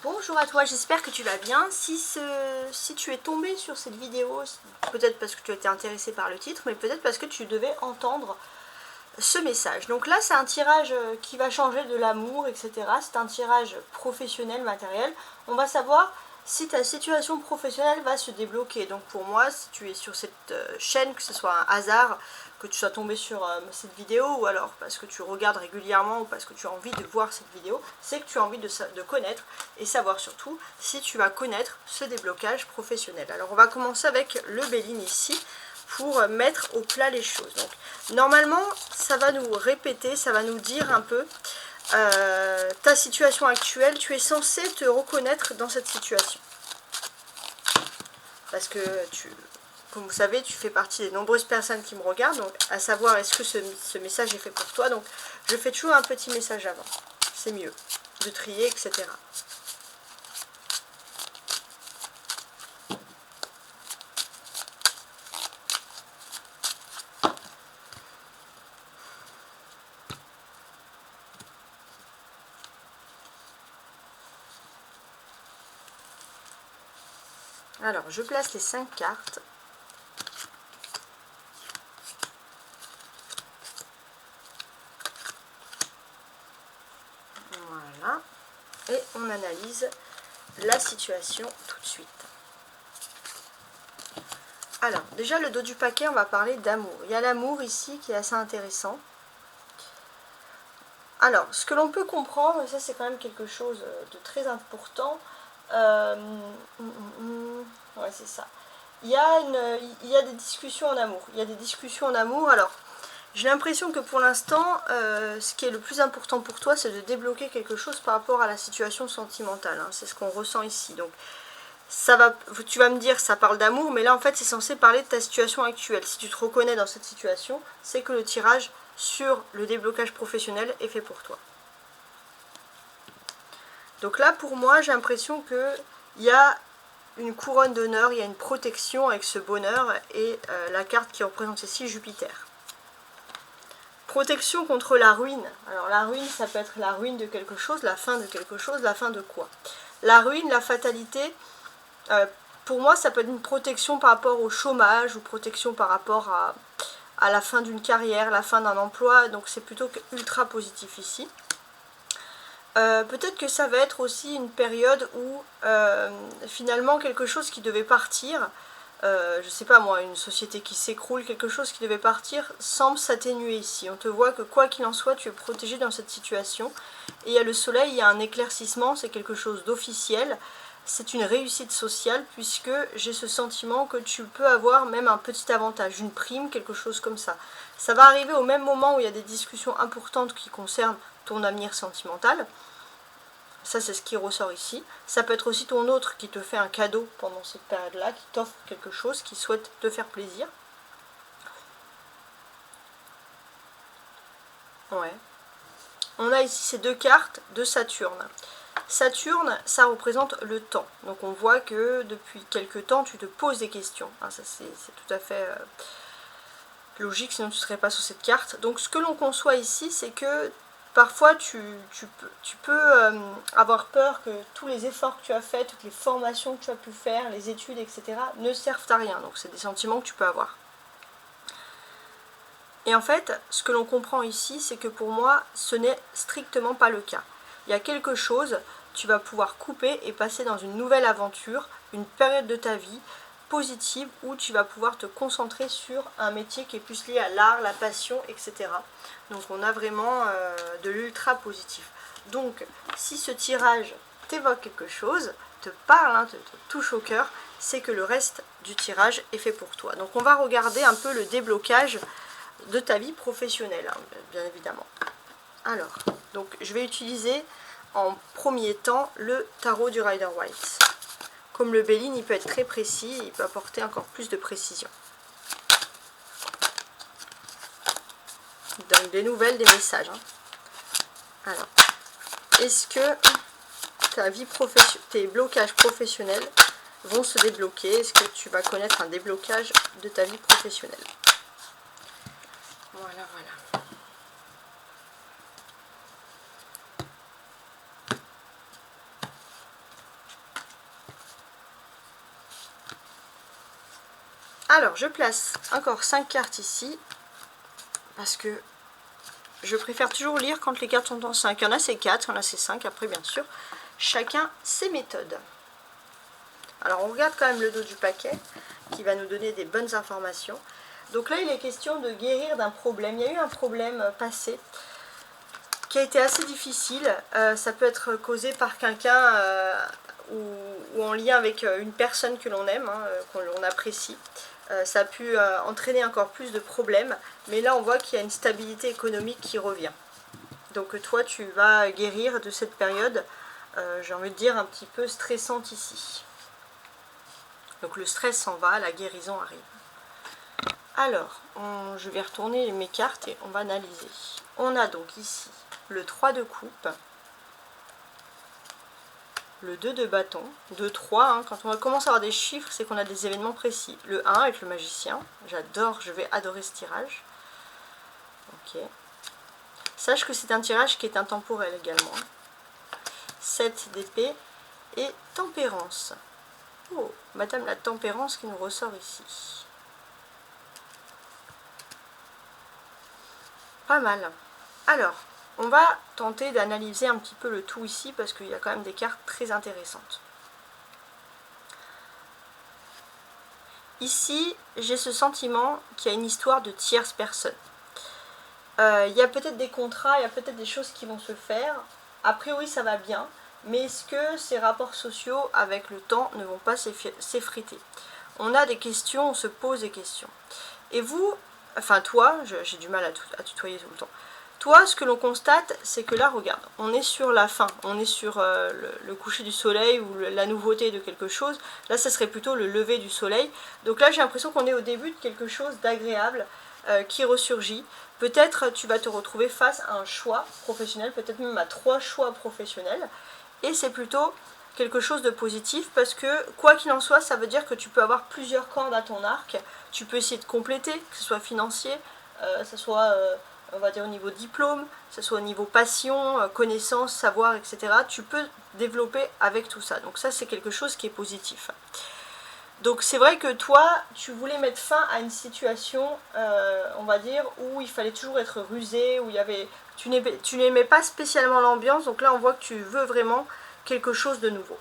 Bonjour à toi, j'espère que tu vas bien. Si tu es tombé sur cette vidéo, peut-être parce que tu as été intéressé par le titre, mais peut-être parce que tu devais entendre ce message. Donc là, c'est un tirage qui va changer de l'amour, etc. C'est un tirage professionnel, matériel. On va savoir si ta situation professionnelle va se débloquer. Donc pour moi, si tu es sur cette chaîne, que ce soit un hasard, que tu sois tombé sur cette vidéo, ou alors parce que tu regardes régulièrement, ou parce que tu as envie de voir cette vidéo, c'est que tu as envie de connaître, et savoir surtout si tu vas connaître ce déblocage professionnel. Alors on va commencer avec le Béline ici, pour mettre au plat les choses. Donc, normalement, ça va nous répéter, ça va nous dire un peu ta situation actuelle. Tu es censé te reconnaître dans cette situation. Parce que, comme vous savez, tu fais partie des nombreuses personnes qui me regardent. Donc, à savoir, est-ce que ce message est fait pour toi? Donc, je fais toujours un petit message avant. C'est mieux de trier, etc. Alors, je place les 5 cartes. Voilà. Et on analyse la situation tout de suite. Alors, déjà, le dos du paquet, on va parler d'amour. Il y a l'amour ici qui est assez intéressant. Alors, ce que l'on peut comprendre, et ça c'est quand même quelque chose de très important, ouais, c'est ça. Il y a des discussions en amour. Il y a des discussions en amour. Alors, j'ai l'impression que pour l'instant, ce qui est le plus important pour toi, c'est de débloquer quelque chose par rapport à la situation sentimentale. Hein. C'est ce qu'on ressent ici. Donc, tu vas me dire, ça parle d'amour, mais là, en fait, c'est censé parler de ta situation actuelle. Si tu te reconnais dans cette situation, c'est que le tirage sur le déblocage professionnel est fait pour toi. Donc là, pour moi, j'ai l'impression qu'il y a une couronne d'honneur, il y a une protection avec ce bonheur et la carte qui représente ici Jupiter. Protection contre la ruine. Alors la ruine, ça peut être la ruine de quelque chose, la fin de quelque chose, la fin de quoi? La ruine, la fatalité, pour moi, ça peut être une protection par rapport au chômage ou protection par rapport à la fin d'une carrière, la fin d'un emploi. Donc c'est plutôt ultra positif ici. Peut-être que ça va être aussi une période où finalement quelque chose qui devait partir, je sais pas moi, une société qui s'écroule, quelque chose qui devait partir semble s'atténuer ici. On te voit que quoi qu'il en soit, tu es protégé dans cette situation. Et il y a le soleil, il y a un éclaircissement, c'est quelque chose d'officiel. C'est une réussite sociale puisque j'ai ce sentiment que tu peux avoir même un petit avantage, une prime, quelque chose comme ça. Ça va arriver au même moment où il y a des discussions importantes qui concernent ton avenir sentimental. Ça, c'est ce qui ressort ici. Ça peut être aussi ton autre qui te fait un cadeau pendant cette période-là, qui t'offre quelque chose, qui souhaite te faire plaisir. Ouais. On a ici ces deux cartes de Saturne. Saturne, ça représente le temps. Donc on voit que depuis quelques temps, tu te poses des questions. Hein, ça, c'est tout à fait logique, sinon tu ne serais pas sur cette carte. Donc ce que l'on conçoit ici, c'est que parfois tu peux avoir peur que tous les efforts que tu as faits, toutes les formations que tu as pu faire, les études, etc. ne servent à rien. Donc c'est des sentiments que tu peux avoir. Et en fait, ce que l'on comprend ici, c'est que pour moi, ce n'est strictement pas le cas. Il y a quelque chose, tu vas pouvoir couper et passer dans une nouvelle aventure, une période de ta vie positive où tu vas pouvoir te concentrer sur un métier qui est plus lié à l'art, la passion, etc. Donc on a vraiment de l'ultra positif. Donc si ce tirage t'évoque quelque chose, te parle, hein, te touche au cœur, c'est que le reste du tirage est fait pour toi. Donc on va regarder un peu le déblocage de ta vie professionnelle, hein, bien évidemment. Alors, donc je vais utiliser en premier temps le tarot du Rider-Waite. Comme le Béline, il peut être très précis, il peut apporter encore plus de précision. Il donne des nouvelles, des messages. Hein. Alors, est-ce que tes blocages professionnels vont se débloquer? Est-ce que tu vas connaître un déblocage de ta vie professionnelle? Voilà, voilà. Alors, je place encore 5 cartes ici, parce que je préfère toujours lire quand les cartes sont en 5. Il y en a c'est 4, il y en a c'est 5, après bien sûr, chacun ses méthodes. Alors, on regarde quand même le dos du paquet, qui va nous donner des bonnes informations. Donc là, il est question de guérir d'un problème. Il y a eu un problème passé qui a été assez difficile. Ça peut être causé par quelqu'un ou en lien avec une personne que l'on aime, qu'on apprécie. Ça a pu entraîner encore plus de problèmes. Mais là, on voit qu'il y a une stabilité économique qui revient. Donc toi, tu vas guérir de cette période, j'ai envie de dire, un petit peu stressante ici. Donc le stress s'en va, la guérison arrive. Alors, je vais retourner mes cartes et on va analyser. On a donc ici le 3 de coupe, le 2 de bâton, 2, 3, quand on commence à avoir des chiffres, c'est qu'on a des événements précis. Le 1 avec le magicien, j'adore, je vais adorer ce tirage. Ok. Sache que c'est un tirage qui est intemporel également. 7 d'épée et tempérance. Oh, Madame la tempérance qui nous ressort ici. Pas mal. Alors, on va tenter d'analyser un petit peu le tout ici parce qu'il y a quand même des cartes très intéressantes. Ici, j'ai ce sentiment qu'il y a une histoire de tierce personne. Il y a peut-être des contrats, il y a peut-être des choses qui vont se faire. A priori, ça va bien. Mais est-ce que ces rapports sociaux, avec le temps, ne vont pas s'effriter? On a des questions, on se pose des questions. Et vous, enfin toi, j'ai du mal à tutoyer tout le temps. Toi, ce que l'on constate, c'est que là, regarde, on est sur la fin, on est sur le coucher du soleil ou la nouveauté de quelque chose. Là, ça serait plutôt le lever du soleil. Donc là, j'ai l'impression qu'on est au début de quelque chose d'agréable qui ressurgit. Peut-être tu vas te retrouver face à un choix professionnel, peut-être même à 3 choix professionnels. Et c'est plutôt quelque chose de positif parce que, quoi qu'il en soit, ça veut dire que tu peux avoir plusieurs cordes à ton arc. Tu peux essayer de compléter, que ce soit financier, que ce soit, on va dire, au niveau diplôme, que ce soit au niveau passion, connaissance, savoir, etc. Tu peux développer avec tout ça. Donc ça, c'est quelque chose qui est positif. Donc c'est vrai que toi, tu voulais mettre fin à une situation, on va dire, où il fallait toujours être rusé, où il y avait... Tu n'aimais pas spécialement l'ambiance, donc là on voit que tu veux vraiment quelque chose de nouveau.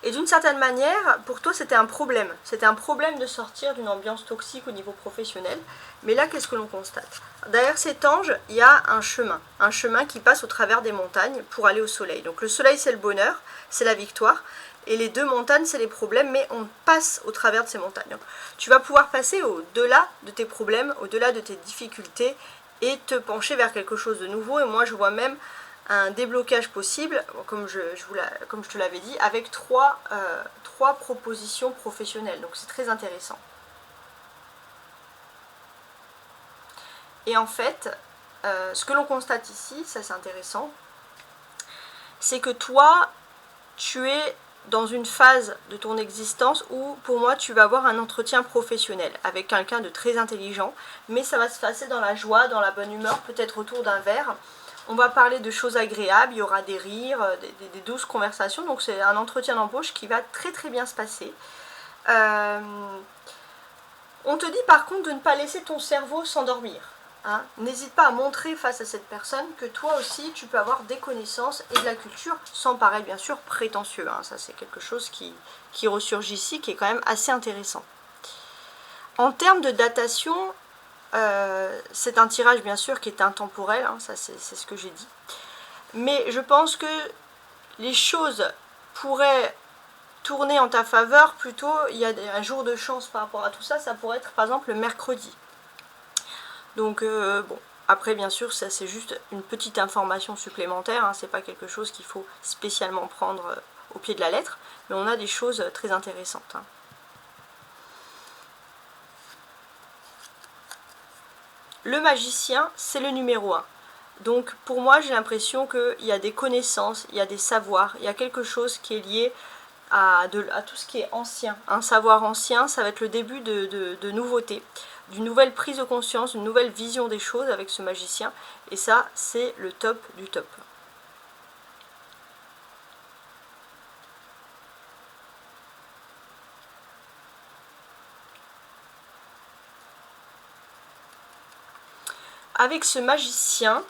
Et d'une certaine manière, pour toi c'était un problème. C'était un problème de sortir d'une ambiance toxique au niveau professionnel. Mais là, qu'est-ce que l'on constate? Derrière cet ange, il y a un chemin qui passe au travers des montagnes pour aller au soleil. Donc le soleil c'est le bonheur, c'est la victoire. Et les 2 montagnes, c'est les problèmes, mais on passe au travers de ces montagnes. Donc, tu vas pouvoir passer au-delà de tes problèmes, au-delà de tes difficultés, et te pencher vers quelque chose de nouveau. Et moi, je vois même un déblocage possible, comme je te l'avais dit, avec 3 propositions professionnelles. Donc, c'est très intéressant. Et en fait, ce que l'on constate ici, ça c'est intéressant, c'est que toi, tu es dans une phase de ton existence où, pour moi, tu vas avoir un entretien professionnel avec quelqu'un de très intelligent, mais ça va se passer dans la joie, dans la bonne humeur, peut-être autour d'un verre. On va parler de choses agréables, il y aura des rires, des douces conversations, donc c'est un entretien d'embauche qui va très très bien se passer. On te dit par contre de ne pas laisser ton cerveau s'endormir. Hein. N'hésite pas à montrer face à cette personne que toi aussi tu peux avoir des connaissances et de la culture sans paraître bien sûr prétentieux. Hein. Ça c'est quelque chose qui ressurgit ici, qui est quand même assez intéressant. En termes de datation, c'est un tirage bien sûr qui est intemporel, hein, ça c'est ce que j'ai dit. Mais je pense que les choses pourraient tourner en ta faveur, plutôt il y a un jour de chance par rapport à tout ça, ça pourrait être par exemple le mercredi. Donc bon, après bien sûr ça c'est juste une petite information supplémentaire, hein, c'est pas quelque chose qu'il faut spécialement prendre au pied de la lettre, mais on a des choses très intéressantes. Hein. Le magicien, c'est le numéro 1. Donc pour moi j'ai l'impression qu'il y a des connaissances, il y a des savoirs, il y a quelque chose qui est lié à tout ce qui est ancien. Un savoir ancien, ça va être le début de nouveautés, d'une nouvelle prise de conscience, d'une nouvelle vision des choses avec ce magicien. Et ça, c'est le top du top. avec ce magicien,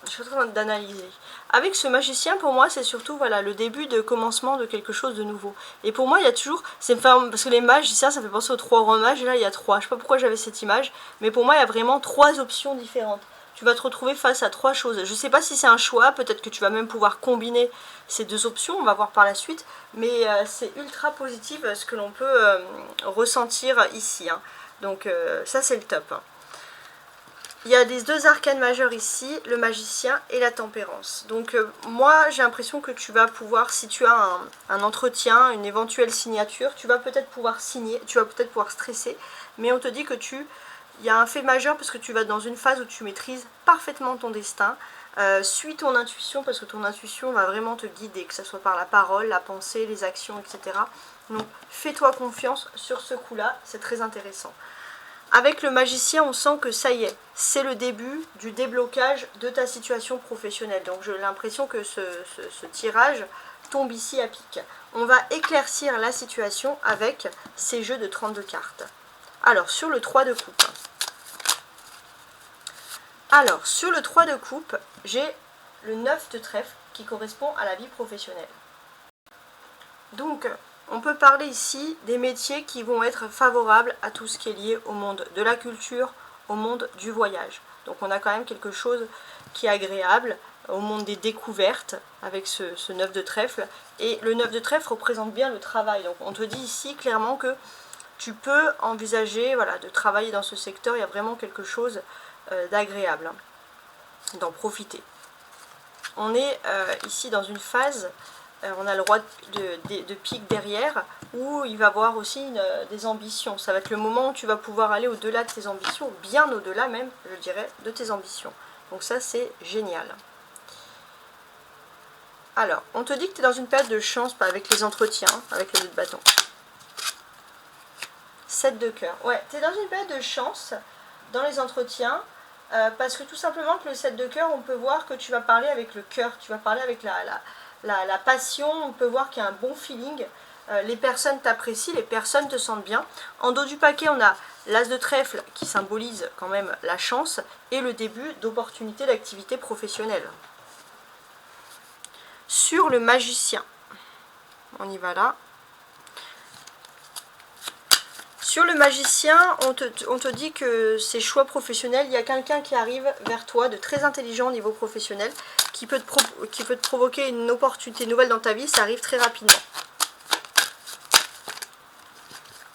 je suis en train d'analyser. Avec ce magicien, pour moi, c'est surtout voilà, le début de commencement de quelque chose de nouveau. Et pour moi, il y a toujours... Parce que les magiciens, ça fait penser aux 3 grands mages, et là, il y a 3. Je sais pas pourquoi j'avais cette image, mais pour moi, il y a vraiment 3 options différentes. Tu vas te retrouver face à 3 choses. Je sais pas si c'est un choix, peut-être que tu vas même pouvoir combiner ces 2 options, on va voir par la suite. Mais c'est ultra positif ce que l'on peut ressentir ici. Hein. Donc ça, c'est le top. Il y a les 2 arcanes majeurs ici, le magicien et la tempérance. Donc moi j'ai l'impression que tu vas pouvoir, si tu as un entretien, une éventuelle signature, tu vas peut-être pouvoir signer, tu vas peut-être pouvoir stresser, mais on te dit que il y a un fait majeur parce que tu vas dans une phase où tu maîtrises parfaitement ton destin. Suis ton intuition parce que ton intuition va vraiment te guider, que ce soit par la parole, la pensée, les actions, etc. Donc fais-toi confiance sur ce coup-là, c'est très intéressant. Avec le magicien, on sent que ça y est, c'est le début du déblocage de ta situation professionnelle. Donc j'ai l'impression que ce tirage tombe ici à pic. On va éclaircir la situation avec ces jeux de 32 cartes. Alors, sur le 3 de coupe. Alors, sur le 3 de coupe, j'ai le 9 de trèfle qui correspond à la vie professionnelle. Donc, on peut parler ici des métiers qui vont être favorables à tout ce qui est lié au monde de la culture, au monde du voyage. Donc on a quand même quelque chose qui est agréable, au monde des découvertes, avec ce 9 de trèfle. Et le 9 de trèfle représente bien le travail. Donc on te dit ici clairement que tu peux envisager voilà, de travailler dans ce secteur, il y a vraiment quelque chose d'agréable, hein, d'en profiter. On est ici dans une phase... on a le roi de pique derrière, où il va avoir aussi des ambitions. Ça va être le moment où tu vas pouvoir aller au-delà de tes ambitions, bien au-delà même, je dirais, de tes ambitions. Donc ça, c'est génial. Alors, on te dit que tu es dans une période de chance, pas avec les entretiens, avec le 2 de bâton. 7 de cœur. Ouais, tu es dans une période de chance dans les entretiens, parce que tout simplement que le 7 de cœur, on peut voir que tu vas parler avec le cœur, tu vas parler avec la passion, on peut voir qu'il y a un bon feeling, les personnes t'apprécient, les personnes te sentent bien. En dos du paquet, on a l'as de trèfle qui symbolise quand même la chance et le début d'opportunités d'activité professionnelle. Sur le magicien, on y va là. Sur le magicien, on te dit que ces choix professionnels, il y a quelqu'un qui arrive vers toi de très intelligent au niveau professionnel, qui peut te provoquer une opportunité nouvelle dans ta vie, ça arrive très rapidement.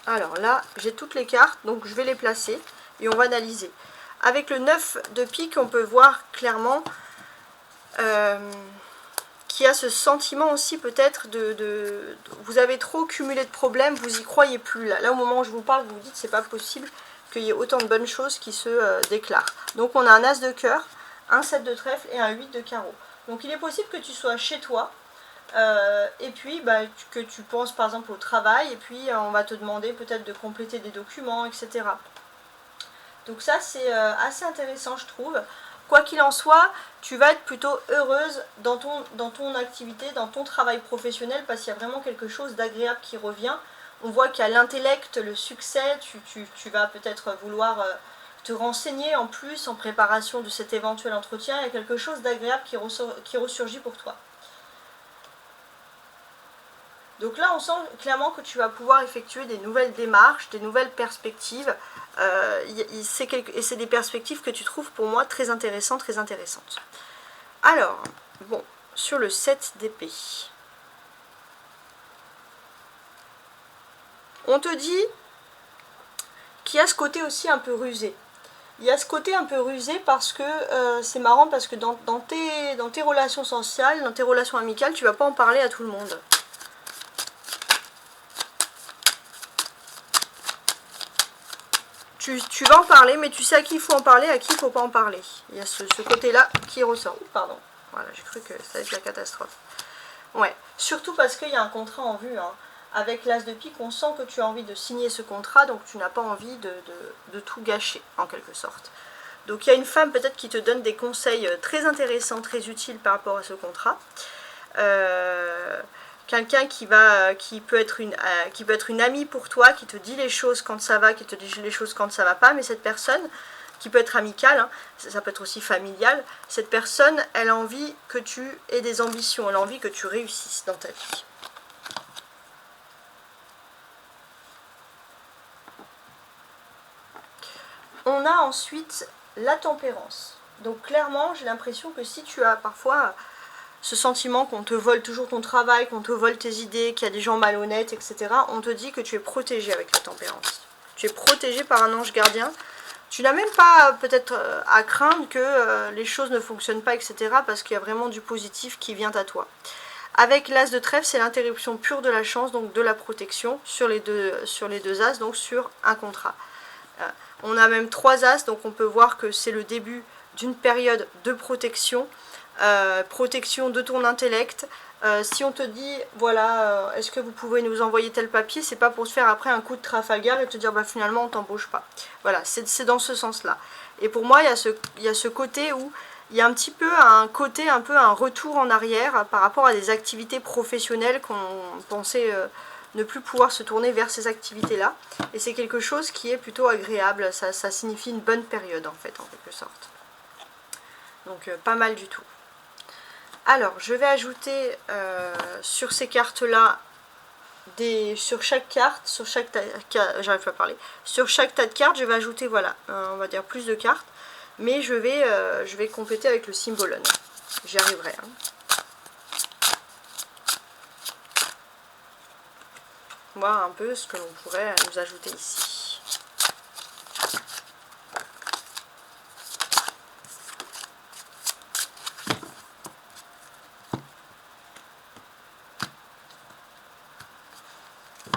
Alors là, j'ai toutes les cartes, donc je vais les placer et on va analyser. Avec le 9 de pique, on peut voir clairement qu'il y a ce sentiment aussi peut-être vous avez trop cumulé de problèmes, vous y croyez plus. Là au moment où je vous parle, vous vous dites c'est pas possible qu'il y ait autant de bonnes choses qui se déclarent. Donc on a un as de cœur, un 7 de trèfle et un 8 de carreau. Donc il est possible que tu sois chez toi, et puis que tu penses par exemple au travail, et puis on va te demander peut-être de compléter des documents, etc. Donc ça c'est assez intéressant je trouve. Quoi qu'il en soit, tu vas être plutôt heureuse dans ton activité, dans ton travail professionnel, parce qu'il y a vraiment quelque chose d'agréable qui revient. On voit qu'il y a l'intellect, le succès, tu vas peut-être vouloir te renseigner en plus en préparation de cet éventuel entretien. Il y a quelque chose d'agréable qui ressurgit pour toi. Donc là, on sent clairement que tu vas pouvoir effectuer des nouvelles démarches, des nouvelles perspectives. Et c'est des perspectives que tu trouves pour moi très intéressantes, très intéressantes. Alors, bon, sur le 7 d'épée. On te dit qu'il y a ce côté aussi un peu rusé. Il y a ce côté un peu rusé parce que c'est marrant parce que dans tes relations sociales, dans tes relations amicales, tu ne vas pas en parler à tout le monde. Tu vas en parler, mais tu sais à qui il faut en parler, à qui il ne faut pas en parler. Il y a ce côté-là qui ressort. Pardon, voilà, j'ai cru que ça allait être la catastrophe. Ouais, surtout parce qu'il y a un contrat en vue. Hein. Avec l'as de pique, on sent que tu as envie de signer ce contrat, donc tu n'as pas envie de tout gâcher, en quelque sorte. Donc il y a une femme peut-être qui te donne des conseils très intéressants, très utiles par rapport à ce contrat. Quelqu'un qui peut être une amie pour toi, qui te dit les choses quand ça va, qui te dit les choses quand ça va pas, mais cette personne, qui peut être amicale, hein, ça peut être aussi familial, cette personne, elle a envie que tu aies des ambitions, elle a envie que tu réussisses dans ta vie. On a ensuite la tempérance. Donc clairement, j'ai l'impression que si tu as parfois ce sentiment qu'on te vole toujours ton travail, qu'on te vole tes idées, qu'il y a des gens malhonnêtes, etc., on te dit que tu es protégé avec la tempérance. Tu es protégé par un ange gardien. Tu n'as même pas peut-être à craindre que les choses ne fonctionnent pas, etc., parce qu'il y a vraiment du positif qui vient à toi. Avec l'as de trèfle, c'est l'interruption pure de la chance, donc de la protection, sur les deux as, donc sur un contrat. On a même 3 as, donc on peut voir que c'est le début d'une période de protection, protection de ton intellect. Si on te dit, voilà, est-ce que vous pouvez nous envoyer tel papier, c'est pas pour se faire après un coup de Trafalgar et te dire, bah finalement on t'embauche pas. Voilà, c'est dans ce sens-là. Et pour moi, il y a ce côté où il y a un petit peu un retour en arrière par rapport à des activités professionnelles qu'on pensait ne plus pouvoir se tourner vers ces activités-là. Et c'est quelque chose qui est plutôt agréable, ça signifie une bonne période en fait, en quelque sorte. Donc pas mal du tout. Alors, je vais ajouter sur ces cartes-là, sur chaque carte, j'arrive pas à parler, sur chaque tas de cartes, je vais ajouter, voilà, on va dire plus de cartes, mais je vais compléter avec le symbolone. J'y arriverai. Hein. Voir un peu ce que l'on pourrait nous ajouter ici.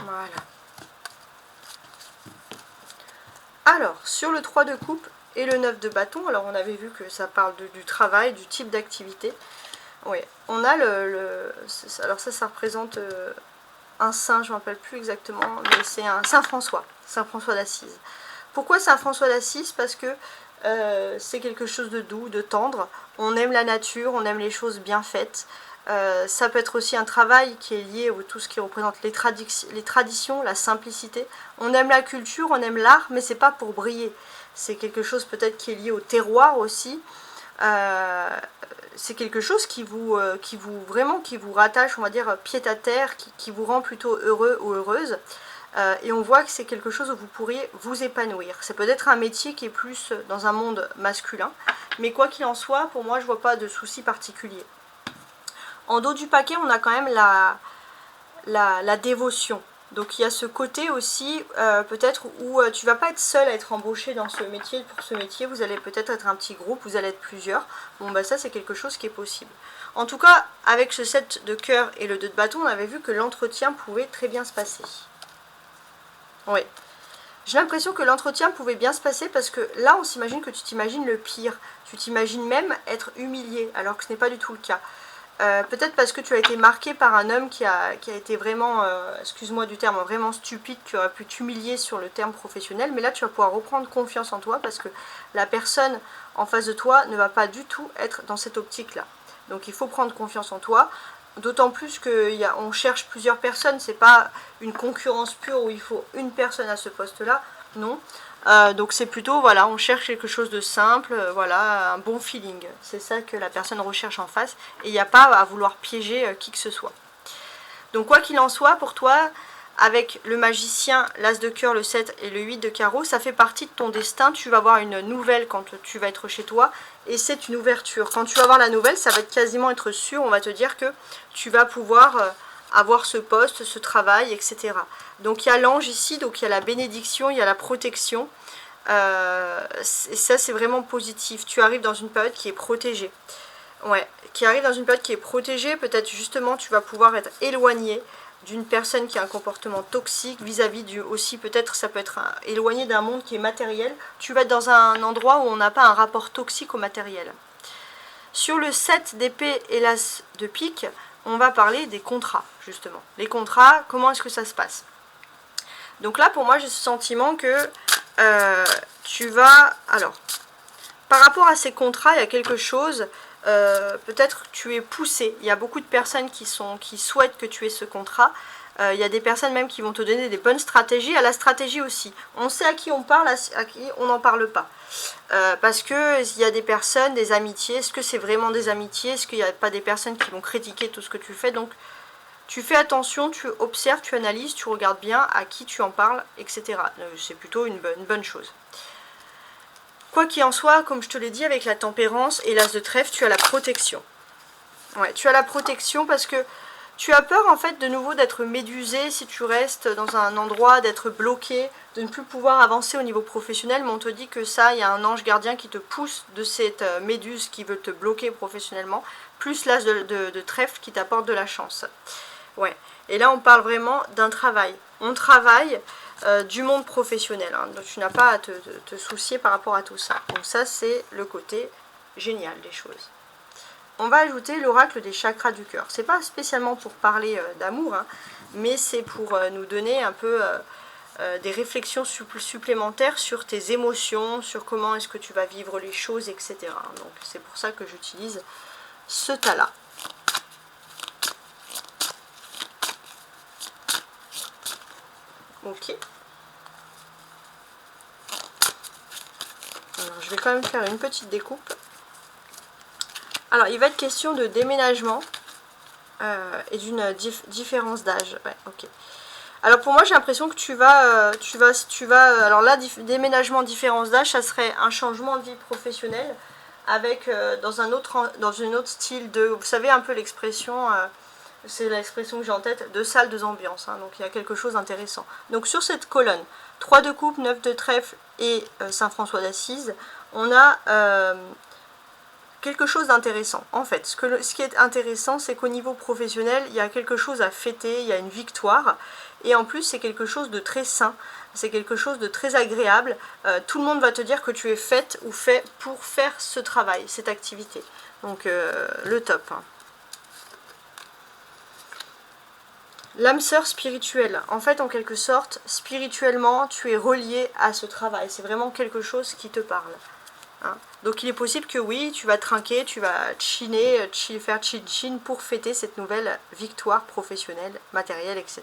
Voilà. Alors, sur le 3 de coupe et le 9 de bâton, alors on avait vu que ça parle du travail, du type d'activité. Oui, on a alors ça représente un saint, je ne me rappelle plus exactement, mais c'est un Saint François d'Assise. Pourquoi Saint François d'Assise? Parce que c'est quelque chose de doux, de tendre. On aime la nature, on aime les choses bien faites. Ça peut être aussi un travail qui est lié à tout ce qui représente les traditions, la simplicité. On aime la culture, on aime l'art, mais c'est pas pour briller. C'est quelque chose peut-être qui est lié au terroir aussi. C'est quelque chose qui vous rattache, on va dire, pied à terre, qui vous rend plutôt heureux ou heureuse. Et on voit que c'est quelque chose où vous pourriez vous épanouir. C'est peut-être un métier qui est plus dans un monde masculin, mais quoi qu'il en soit, pour moi, je vois pas de souci particulier. En dos du paquet, on a quand même la dévotion. Donc il y a ce côté aussi, peut-être, où tu vas pas être seul à être embauché dans ce métier. Pour ce métier, vous allez peut-être être un petit groupe, vous allez être plusieurs. Bon, bah ça, c'est quelque chose qui est possible. En tout cas, avec ce 7 de cœur et le 2 de bâton, on avait vu que l'entretien pouvait très bien se passer. Oui. J'ai l'impression que l'entretien pouvait bien se passer parce que là, on s'imagine que tu t'imagines le pire. Tu t'imagines même être humilié, alors que ce n'est pas du tout le cas. Peut-être parce que tu as été marqué par un homme qui a été vraiment, excuse-moi du terme, vraiment stupide, qui aurait pu t'humilier sur le terme professionnel, mais là tu vas pouvoir reprendre confiance en toi parce que la personne en face de toi ne va pas du tout être dans cette optique-là. Donc il faut prendre confiance en toi, d'autant plus qu'on cherche plusieurs personnes, c'est pas une concurrence pure où il faut une personne à ce poste-là, non. Donc c'est plutôt, voilà, on cherche quelque chose de simple, voilà, un bon feeling. C'est ça que la personne recherche en face. Et il n'y a pas à vouloir piéger qui que ce soit. Donc quoi qu'il en soit, pour toi, avec le magicien, l'as de cœur, le 7 et le 8 de carreau, ça fait partie de ton destin. Tu vas avoir une nouvelle quand tu vas être chez toi. Et c'est une ouverture. Quand tu vas avoir la nouvelle, ça va être quasiment être sûr. On va te dire que tu vas pouvoir avoir ce poste, ce travail, etc. Donc il y a l'ange ici, donc il y a la bénédiction, il y a la protection. Ça c'est vraiment positif. Tu arrives dans une période qui est protégée. Ouais, qui arrive dans une période qui est protégée. Peut-être justement tu vas pouvoir être éloigné d'une personne qui a un comportement toxique vis-à-vis aussi, peut-être ça peut être éloigné d'un monde qui est matériel. Tu vas être dans un endroit où on n'a pas un rapport toxique au matériel. Sur le 7 d'épée et l'as de pique, on va parler des contrats, justement. Les contrats, comment est-ce que ça se passe? Donc là, pour moi, j'ai ce sentiment que tu vas... Alors, Par rapport à ces contrats, il y a quelque chose, peut-être que tu es poussé. Il y a beaucoup de personnes qui souhaitent que tu aies ce contrat. Il y a des personnes même qui vont te donner des bonnes stratégies. À la stratégie aussi. On sait à qui on parle, à qui on n'en parle pas. Parce qu'il y a des personnes, des amitiés. Est-ce que c'est vraiment des amitiés? Est-ce qu'il n'y a pas des personnes qui vont critiquer tout ce que tu fais? Donc, tu fais attention, tu observes, tu analyses, tu regardes bien à qui tu en parles, etc. C'est plutôt une bonne chose. Quoi qu'il en soit, comme je te l'ai dit, avec la tempérance et l'as de trèfle, tu as la protection. Ouais, tu as la protection parce que tu as peur en fait de nouveau d'être médusé si tu restes dans un endroit, d'être bloqué, de ne plus pouvoir avancer au niveau professionnel. Mais on te dit que ça, il y a un ange gardien qui te pousse de cette méduse qui veut te bloquer professionnellement, plus l'as de trèfle qui t'apporte de la chance. Ouais. Et là, on parle vraiment d'un travail. On travaille du monde professionnel. Hein. Donc, tu n'as pas à te soucier par rapport à tout ça. Donc ça, c'est le côté génial des choses. On va ajouter l'oracle des chakras du cœur. C'est pas spécialement pour parler d'amour, hein, mais c'est pour nous donner un peu des réflexions supplémentaires sur tes émotions, sur comment est-ce que tu vas vivre les choses, etc. Donc c'est pour ça que j'utilise ce tas-là. Ok. Alors, je vais quand même faire une petite découpe. Alors, il va être question de déménagement et d'une différence d'âge. Ouais, ok. Alors, pour moi, j'ai l'impression que tu vas... alors là, déménagement, différence d'âge, ça serait un changement de vie professionnelle avec, dans un autre style de... Vous savez un peu l'expression... c'est l'expression que j'ai en tête, de salle de ambiance. Hein, donc, il y a quelque chose d'intéressant. Donc, sur cette colonne, 3 de coupe, 9 de trèfle et Saint-François d'Assise, on a... quelque chose d'intéressant. En fait, ce qui est intéressant, c'est qu'au niveau professionnel, il y a quelque chose à fêter, il y a une victoire. Et en plus, c'est quelque chose de très sain, c'est quelque chose de très agréable. Tout le monde va te dire que tu es faite ou fait pour faire ce travail, cette activité. Donc, le top. Hein. L'âme sœur spirituelle. En fait, en quelque sorte, spirituellement, tu es relié à ce travail. C'est vraiment quelque chose qui te parle. Hein. Donc il est possible que oui, tu vas trinquer, tu vas chiner, faire chin-chin pour fêter cette nouvelle victoire professionnelle, matérielle, etc.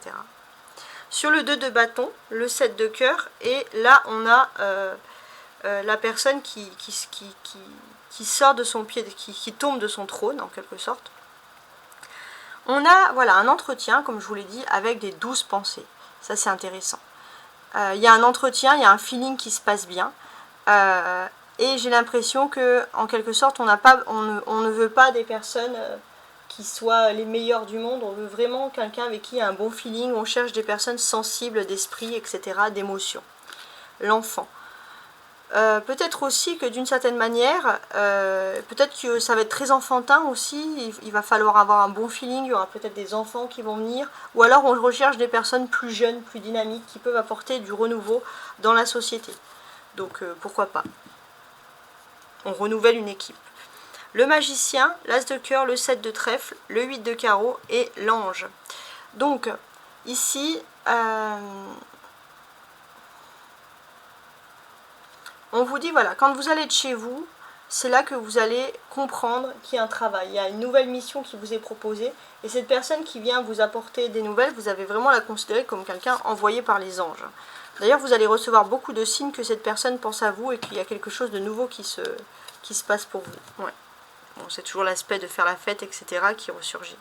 Sur le 2 de bâton, le 7 de cœur, et là on a la personne qui sort de son pied, qui tombe de son trône en quelque sorte. On a voilà, un entretien, comme je vous l'ai dit, avec des douces pensées. Ça c'est intéressant. Il y a un entretien, il y a un feeling qui se passe bien. Et j'ai l'impression que, en quelque sorte, on ne veut pas des personnes qui soient les meilleures du monde. On veut vraiment quelqu'un avec qui il y a un bon feeling. On cherche des personnes sensibles d'esprit, etc., d'émotions. L'enfant. Peut-être aussi que d'une certaine manière, peut-être que ça va être très enfantin aussi. Il va falloir avoir un bon feeling. Il y aura peut-être des enfants qui vont venir. Ou alors on recherche des personnes plus jeunes, plus dynamiques, qui peuvent apporter du renouveau dans la société. Donc pourquoi pas. On renouvelle une équipe. Le magicien, l'as de cœur, le 7 de trèfle, le 8 de carreau et l'ange. Donc, ici, on vous dit, voilà, quand vous allez de chez vous, c'est là que vous allez comprendre qu'il y a un travail. Il y a une nouvelle mission qui vous est proposée. Et cette personne qui vient vous apporter des nouvelles, vous avez vraiment la considérer comme quelqu'un envoyé par les anges. D'ailleurs, vous allez recevoir beaucoup de signes que cette personne pense à vous et qu'il y a quelque chose de nouveau qui se passe pour vous. Ouais. Bon, c'est toujours l'aspect de faire la fête, etc. qui ressurgit.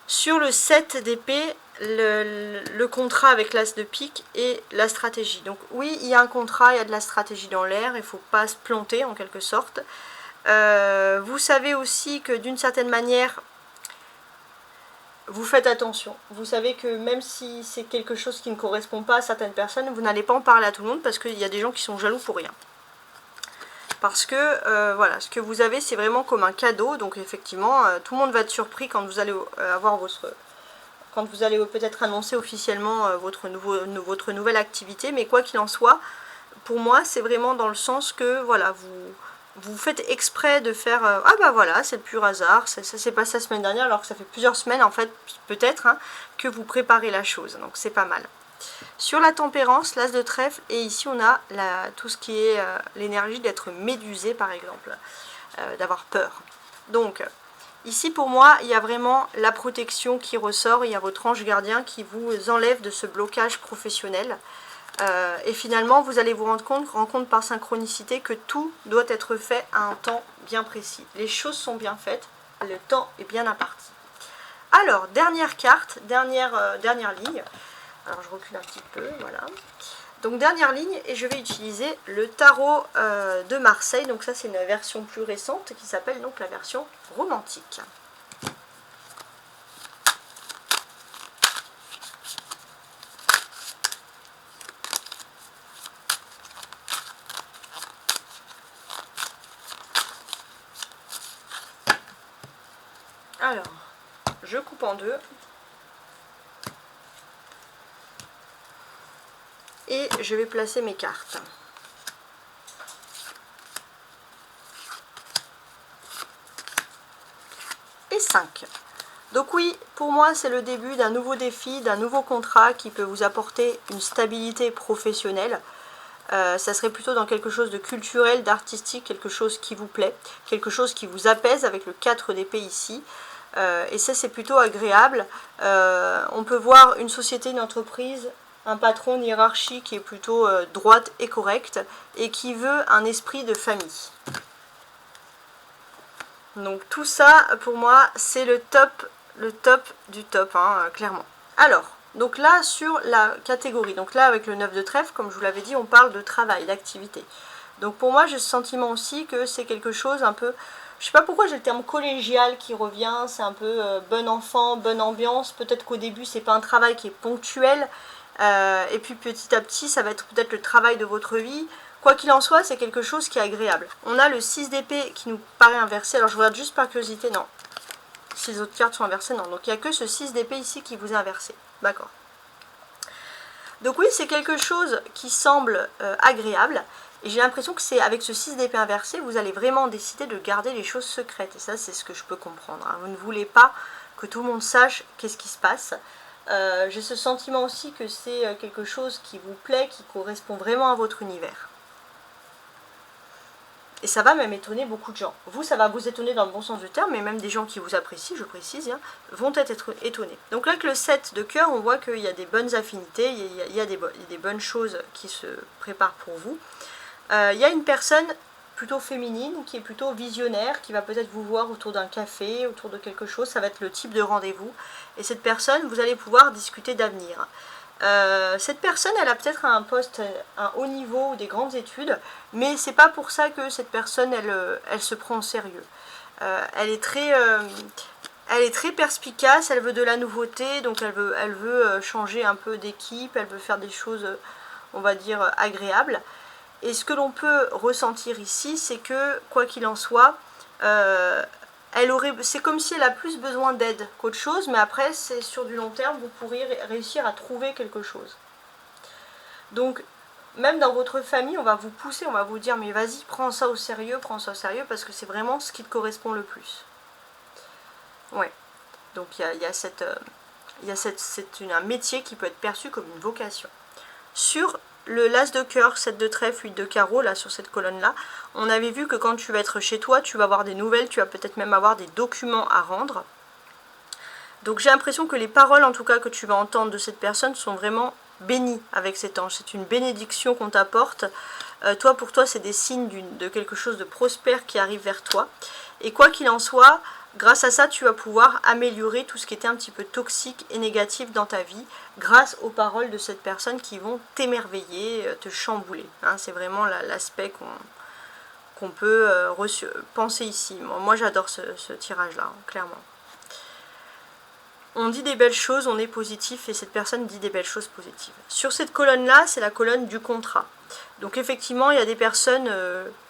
Sur le 7 d'épée, le contrat avec l'as de pique et la stratégie. Donc oui, il y a un contrat, il y a de la stratégie dans l'air, il ne faut pas se planter en quelque sorte. Vous savez aussi que d'une certaine manière, vous faites attention. Vous savez que même si c'est quelque chose qui ne correspond pas à certaines personnes, vous n'allez pas en parler à tout le monde parce qu'il y a des gens qui sont jaloux pour rien. Parce que, voilà, ce que vous avez, c'est vraiment comme un cadeau. Donc effectivement, tout le monde va être surpris quand vous allez avoir quand vous allez peut-être annoncer officiellement votre nouvelle activité. Mais quoi qu'il en soit, pour moi, c'est vraiment dans le sens que, voilà, vous faites exprès de faire ah bah voilà, c'est le pur hasard, ça s'est passé la semaine dernière alors que ça fait plusieurs semaines en fait peut-être hein, que vous préparez la chose, donc c'est pas mal. Sur la tempérance, l'as de trèfle, et ici on a tout ce qui est l'énergie d'être médusé par exemple, d'avoir peur. Donc ici pour moi il y a vraiment la protection qui ressort, il y a votre ange gardien qui vous enlève de ce blocage professionnel. Et finalement vous allez vous rendre compte par synchronicité que tout doit être fait à un temps bien précis. Les choses sont bien faites, le temps est bien imparti. Alors, dernière carte, dernière ligne. Alors je recule un petit peu, voilà. Donc dernière ligne, et je vais utiliser le tarot de Marseille. Donc ça c'est une version plus récente qui s'appelle donc la version romantique. Alors, je coupe en deux. Et je vais placer mes cartes. Et 5. Donc oui, pour moi c'est le début d'un nouveau défi, d'un nouveau contrat qui peut vous apporter une stabilité professionnelle. Ça serait plutôt dans quelque chose de culturel, d'artistique, quelque chose qui vous plaît, quelque chose qui vous apaise avec le 4 d'épée ici. Et ça c'est plutôt agréable. On peut voir une société, une entreprise, un patron, une hiérarchie qui est plutôt droite et correcte et qui veut un esprit de famille. Donc tout ça pour moi c'est le top du top, hein, clairement. Alors, donc là sur la catégorie, donc là avec le 9 de trèfle, comme je vous l'avais dit, on parle de travail, d'activité. Donc pour moi j'ai ce sentiment aussi que c'est quelque chose un peu, je sais pas pourquoi j'ai le terme collégial qui revient, c'est un peu bon enfant, bonne ambiance, peut-être qu'au début c'est pas un travail qui est ponctuel, et puis petit à petit ça va être peut-être le travail de votre vie. Quoi qu'il en soit, c'est quelque chose qui est agréable. On a le 6 d'épée qui nous paraît inversé, alors je regarde juste par curiosité, non. Si les autres cartes sont inversées, non. Donc il n'y a que ce 6 d'épée ici qui vous est inversé. D'accord. Donc oui, c'est quelque chose qui semble agréable. Et j'ai l'impression que c'est avec ce 6 d'épée inversé, vous allez vraiment décider de garder les choses secrètes. Et ça, c'est ce que je peux comprendre, hein. Vous ne voulez pas que tout le monde sache qu'est-ce qui se passe. J'ai ce sentiment aussi que c'est quelque chose qui vous plaît, qui correspond vraiment à votre univers. Et ça va même étonner beaucoup de gens. Vous, ça va vous étonner dans le bon sens du terme, mais même des gens qui vous apprécient, je précise, hein, vont être étonnés. Donc là, avec le 7 de cœur, on voit qu'il y a des bonnes affinités, il y a des bonnes choses qui se préparent pour vous. Il y a une personne plutôt féminine, qui est plutôt visionnaire, qui va peut-être vous voir autour d'un café, autour de quelque chose, ça va être le type de rendez-vous. Et cette personne, vous allez pouvoir discuter d'avenir. Cette personne, elle a peut-être un poste, un haut niveau ou des grandes études, mais c'est pas pour ça que cette personne, elle se prend au sérieux. Elle est très perspicace, elle veut de la nouveauté, donc elle veut changer un peu d'équipe, elle veut faire des choses, on va dire, agréables. Et ce que l'on peut ressentir ici, c'est que, quoi qu'il en soit, c'est comme si elle a plus besoin d'aide qu'autre chose, mais après, c'est sur du long terme, vous pourrez réussir à trouver quelque chose. Donc, même dans votre famille, on va vous pousser, on va vous dire, mais vas-y, prends ça au sérieux, parce que c'est vraiment ce qui te correspond le plus. Ouais. Donc, c'est un métier qui peut être perçu comme une vocation. Sur le l'as de cœur, 7 de trèfle, 8 de carreau, là sur cette colonne-là, on avait vu que quand tu vas être chez toi, tu vas avoir des nouvelles, tu vas peut-être même avoir des documents à rendre. Donc j'ai l'impression que les paroles, en tout cas, que tu vas entendre de cette personne sont vraiment bénies avec cet ange. C'est une bénédiction qu'on t'apporte. Pour toi, c'est des signes de quelque chose de prospère qui arrive vers toi. Et quoi qu'il en soit, grâce à ça, tu vas pouvoir améliorer tout ce qui était un petit peu toxique et négatif dans ta vie, grâce aux paroles de cette personne qui vont t'émerveiller, te chambouler. Hein, c'est vraiment l'aspect qu'on peut penser ici. Moi, j'adore ce tirage-là, hein, clairement. On dit des belles choses, on est positif, et cette personne dit des belles choses positives. Sur cette colonne-là, c'est la colonne du contrat. Donc effectivement, il y a des personnes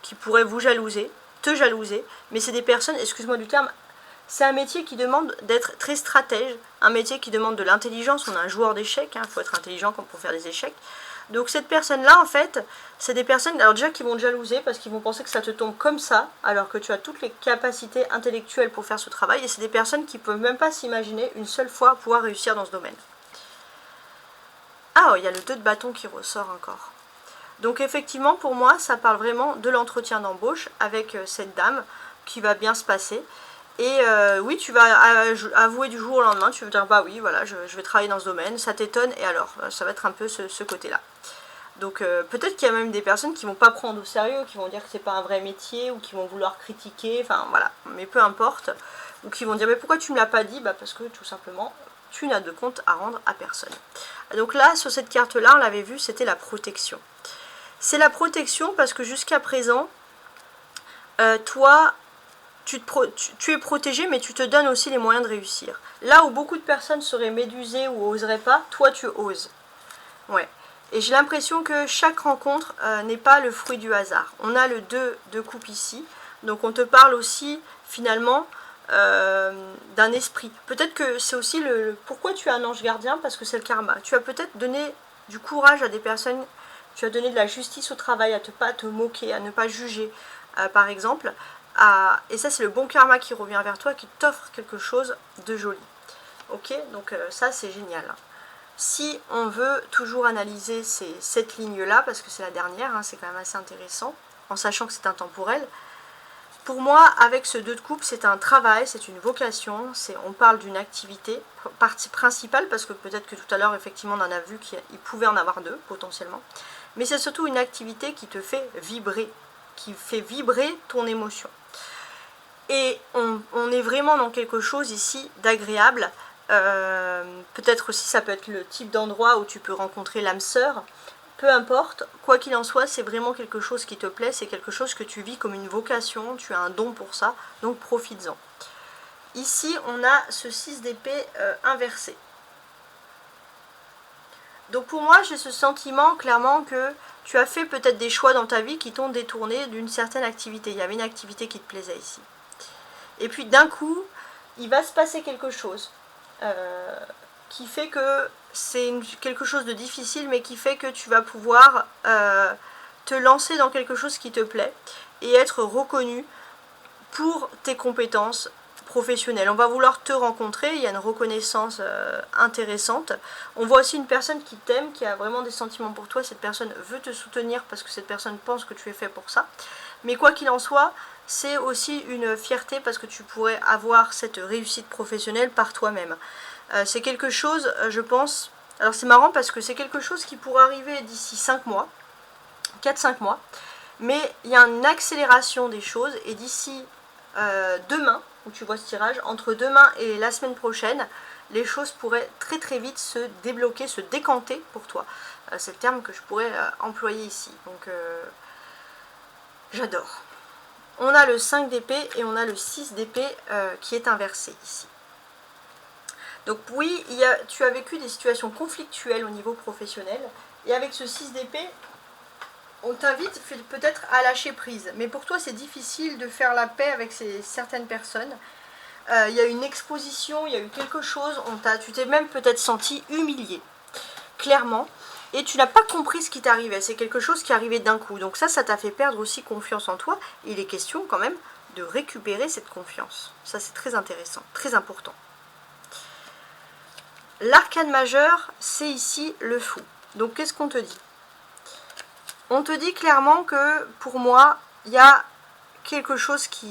qui pourraient vous jalouser, te jalouser, mais c'est des personnes, excuse-moi du terme, c'est un métier qui demande d'être très stratège, un métier qui demande de l'intelligence. On a un joueur d'échecs, il faut être intelligent pour faire des échecs. Donc cette personne-là, en fait, c'est des personnes, alors déjà qui vont te jalouser parce qu'ils vont penser que ça te tombe comme ça, alors que tu as toutes les capacités intellectuelles pour faire ce travail, et c'est des personnes qui ne peuvent même pas s'imaginer une seule fois pouvoir réussir dans ce domaine. Ah, il y a le 2 de bâton qui ressort encore. Donc effectivement, pour moi, ça parle vraiment de l'entretien d'embauche avec cette dame qui va bien se passer. Et oui, tu vas avouer du jour au lendemain, tu vas dire, bah oui, voilà, je vais travailler dans ce domaine, ça t'étonne, et alors, ça va être un peu ce côté-là. Donc peut-être qu'il y a même des personnes qui vont pas prendre au sérieux, qui vont dire que c'est pas un vrai métier, ou qui vont vouloir critiquer, enfin voilà, mais peu importe. Ou qui vont dire, mais pourquoi tu me l'as pas dit? Bah parce que tout simplement, tu n'as de compte à rendre à personne. Donc là, sur cette carte-là, on l'avait vu, c'était la protection. C'est la protection parce que jusqu'à présent, toi, tu es protégé, mais tu te donnes aussi les moyens de réussir. Là où beaucoup de personnes seraient médusées ou oseraient pas, toi tu oses. Ouais. Et j'ai l'impression que chaque rencontre n'est pas le fruit du hasard. On a le 2 de coupe ici, donc on te parle aussi finalement d'un esprit. Peut-être que c'est aussi pourquoi tu es un ange gardien, parce que c'est le karma. Tu as peut-être donné du courage à des personnes, tu as donné de la justice au travail, à ne pas te moquer, à ne pas juger, par exemple. Et ça, c'est le bon karma qui revient vers toi, qui t'offre quelque chose de joli. Ok, donc ça, c'est génial. Si on veut toujours analyser cette ligne-là, parce que c'est la dernière, hein, c'est quand même assez intéressant, en sachant que c'est intemporel, pour moi, avec ce 2 de coupe, c'est un travail, c'est une vocation, on parle d'une activité partie principale, parce que peut-être que tout à l'heure, effectivement, on en a vu qu'il pouvait en avoir 2, potentiellement, mais c'est surtout une activité qui te fait vibrer, qui fait vibrer ton émotion. Et on est vraiment dans quelque chose ici d'agréable. Peut-être aussi ça peut être le type d'endroit où tu peux rencontrer l'âme sœur. Peu importe, quoi qu'il en soit, c'est vraiment quelque chose qui te plaît, c'est quelque chose que tu vis comme une vocation, tu as un don pour ça, donc profites-en. Ici, on a ce 6 d'épée inversé. Donc pour moi, j'ai ce sentiment clairement que tu as fait peut-être des choix dans ta vie qui t'ont détourné d'une certaine activité. Il y avait une activité qui te plaisait ici. Et puis d'un coup, il va se passer quelque chose qui fait que c'est quelque chose de difficile, mais qui fait que tu vas pouvoir te lancer dans quelque chose qui te plaît et être reconnu pour tes compétences professionnelles. On va vouloir te rencontrer, il y a une reconnaissance intéressante. On voit aussi une personne qui t'aime, qui a vraiment des sentiments pour toi. Cette personne veut te soutenir parce que cette personne pense que tu es fait pour ça. Mais quoi qu'il en soit, c'est aussi une fierté parce que tu pourrais avoir cette réussite professionnelle par toi-même. C'est quelque chose, je pense, alors c'est marrant parce que c'est quelque chose qui pourrait arriver d'ici 5 mois, 4-5 mois, mais il y a une accélération des choses et d'ici demain, où tu vois ce tirage, entre demain et la semaine prochaine, les choses pourraient très très vite se débloquer, se décanter pour toi. C'est le terme que je pourrais employer ici, donc j'adore. On a le 5 d'épée et on a le 6 d'épée qui est inversé ici. Donc oui, tu as vécu des situations conflictuelles au niveau professionnel. Et avec ce 6 d'épée, on t'invite peut-être à lâcher prise. Mais pour toi, c'est difficile de faire la paix avec certaines personnes. Il y a une exposition, il y a eu quelque chose, tu t'es même peut-être senti humilié, clairement. Et tu n'as pas compris ce qui t'arrivait. C'est quelque chose qui arrivait d'un coup. Donc ça t'a fait perdre aussi confiance en toi. Et il est question quand même de récupérer cette confiance. Ça, c'est très intéressant, très important. L'arcane majeur, c'est ici le fou. Donc qu'est-ce qu'on te dit? On te dit clairement que pour moi, il y a quelque chose qui...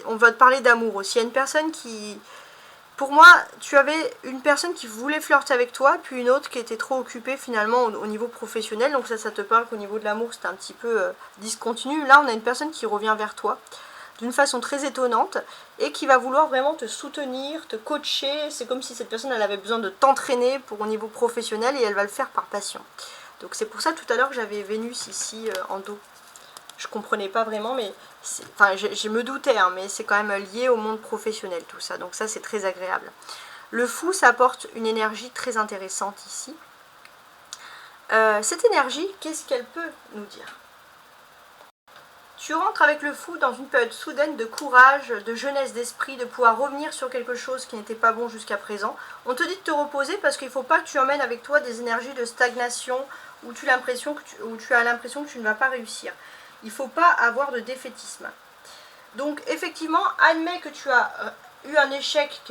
On va te parler d'amour aussi. Il y a une personne qui... Pour moi, tu avais une personne qui voulait flirter avec toi, puis une autre qui était trop occupée finalement au niveau professionnel. Donc ça te parle qu'au niveau de l'amour, c'était un petit peu discontinu. Là, on a une personne qui revient vers toi d'une façon très étonnante et qui va vouloir vraiment te soutenir, te coacher. C'est comme si cette personne, elle avait besoin de t'entraîner au niveau professionnel et elle va le faire par passion. Donc c'est pour ça tout à l'heure que j'avais Vénus ici en dos. Je comprenais pas vraiment, mais enfin, je me doutais, hein, mais c'est quand même lié au monde professionnel tout ça. Donc ça, c'est très agréable. Le fou, ça apporte une énergie très intéressante ici. Cette énergie, qu'est-ce qu'elle peut nous dire? Tu rentres avec le fou dans une période soudaine de courage, de jeunesse d'esprit, de pouvoir revenir sur quelque chose qui n'était pas bon jusqu'à présent. On te dit de te reposer parce qu'il ne faut pas que tu emmènes avec toi des énergies de stagnation où tu as l'impression que tu ne vas pas réussir. Il ne faut pas avoir de défaitisme. Donc effectivement, admets que tu as eu un échec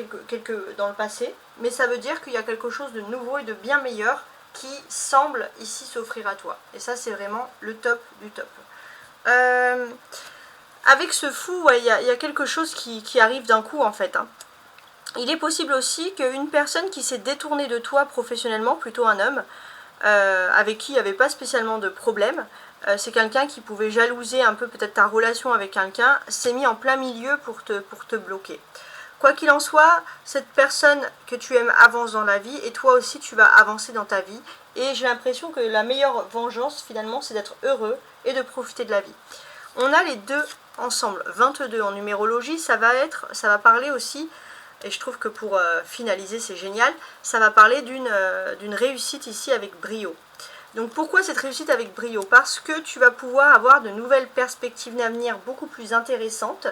dans le passé, mais ça veut dire qu'il y a quelque chose de nouveau et de bien meilleur qui semble ici s'offrir à toi. Et ça, c'est vraiment le top du top. Avec ce fou, ouais, y a quelque chose qui arrive d'un coup, en fait. Hein. Il est possible aussi qu'une personne qui s'est détournée de toi professionnellement, plutôt un homme, avec qui il n'y avait pas spécialement de problème, c'est quelqu'un qui pouvait jalouser un peu peut-être ta relation avec quelqu'un, s'est mis en plein milieu pour te bloquer. Quoi qu'il en soit, cette personne que tu aimes avance dans la vie et toi aussi tu vas avancer dans ta vie. Et j'ai l'impression que la meilleure vengeance finalement c'est d'être heureux et de profiter de la vie. On a les deux ensemble, 22 en numérologie, ça va parler aussi, et je trouve que pour finaliser c'est génial, ça va parler d'une réussite ici avec brio. Donc pourquoi cette réussite avec brio? Parce que tu vas pouvoir avoir de nouvelles perspectives d'avenir beaucoup plus intéressantes.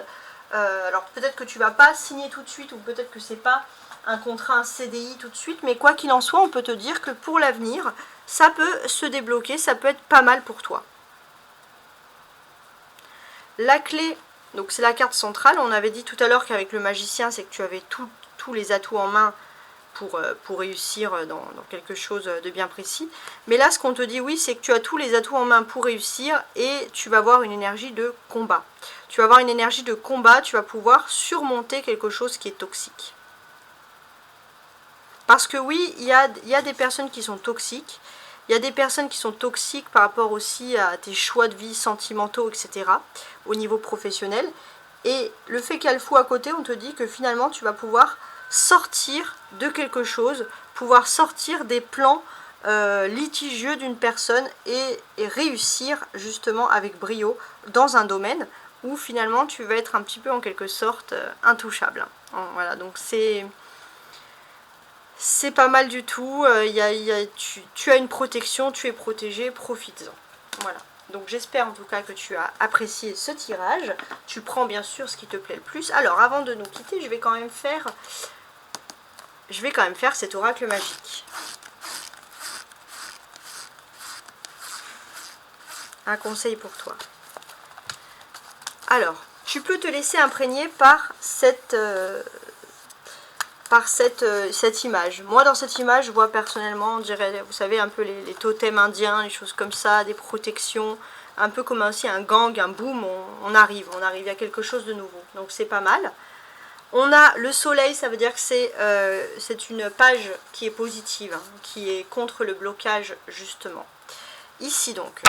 Alors peut-être que tu ne vas pas signer tout de suite, ou peut-être que ce n'est pas un contrat, un CDI tout de suite, mais quoi qu'il en soit, on peut te dire que pour l'avenir, ça peut se débloquer, ça peut être pas mal pour toi. La clé, donc c'est la carte centrale, on avait dit tout à l'heure qu'avec le magicien, c'est que tu avais tous les atouts en main pour réussir dans quelque chose de bien précis. Mais là, ce qu'on te dit, oui, c'est que tu as tous les atouts en main pour réussir et tu vas avoir une énergie de combat. Tu vas avoir une énergie de combat, tu vas pouvoir surmonter quelque chose qui est toxique. Parce que oui, il y a des personnes qui sont toxiques. Il y a des personnes qui sont toxiques par rapport aussi à tes choix de vie sentimentaux, etc. au niveau professionnel. Et le fait qu'il y a le fou à côté, on te dit que finalement, tu vas pouvoir sortir de quelque chose, pouvoir sortir des plans litigieux d'une personne et réussir justement avec brio dans un domaine où finalement tu vas être un petit peu en quelque sorte intouchable. Voilà, donc c'est pas mal du tout, tu as une protection, tu es protégé, profites-en. Voilà. Donc j'espère en tout cas que tu as apprécié ce tirage. Tu prends bien sûr ce qui te plaît le plus. Alors avant de nous quitter, je vais quand même faire cet oracle magique. Un conseil pour toi. Alors, tu peux te laisser imprégner par cette image. Moi, dans cette image, je vois personnellement, on dirait, vous savez, un peu les totems indiens, les choses comme ça, des protections, un peu comme aussi un gang, un boom, on arrive à quelque chose de nouveau. Donc, c'est pas mal. On a le soleil, ça veut dire que c'est une page qui est positive, hein, qui est contre le blocage, justement. Ici, donc,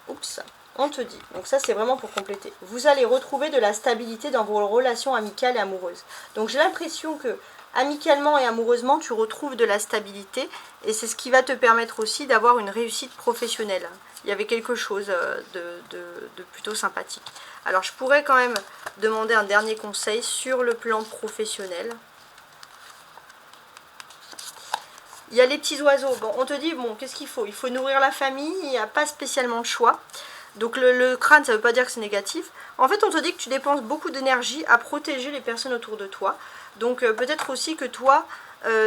oups, on te dit, donc ça c'est vraiment pour compléter, vous allez retrouver de la stabilité dans vos relations amicales et amoureuses. Donc j'ai l'impression que amicalement et amoureusement, tu retrouves de la stabilité et c'est ce qui va te permettre aussi d'avoir une réussite professionnelle. Il y avait quelque chose de plutôt sympathique. Alors je pourrais quand même demander un dernier conseil sur le plan professionnel. Il y a les petits oiseaux. Bon, on te dit, bon, qu'est-ce qu'il faut? Il faut nourrir la famille, il n'y a pas spécialement de choix. Donc le crâne, ça ne veut pas dire que c'est négatif. En fait, on te dit que tu dépenses beaucoup d'énergie à protéger les personnes autour de toi. Donc peut-être aussi que toi,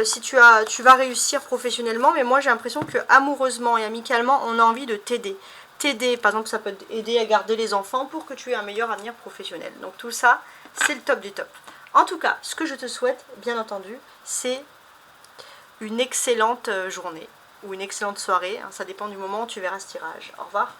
si tu vas réussir professionnellement, mais moi j'ai l'impression que amoureusement et amicalement, on a envie de t'aider. T'aider, par exemple, ça peut t'aider à garder les enfants pour que tu aies un meilleur avenir professionnel. Donc tout ça, c'est le top du top. En tout cas, ce que je te souhaite, bien entendu, c'est une excellente journée ou une excellente soirée. Ça dépend du moment où tu verras ce tirage. Au revoir.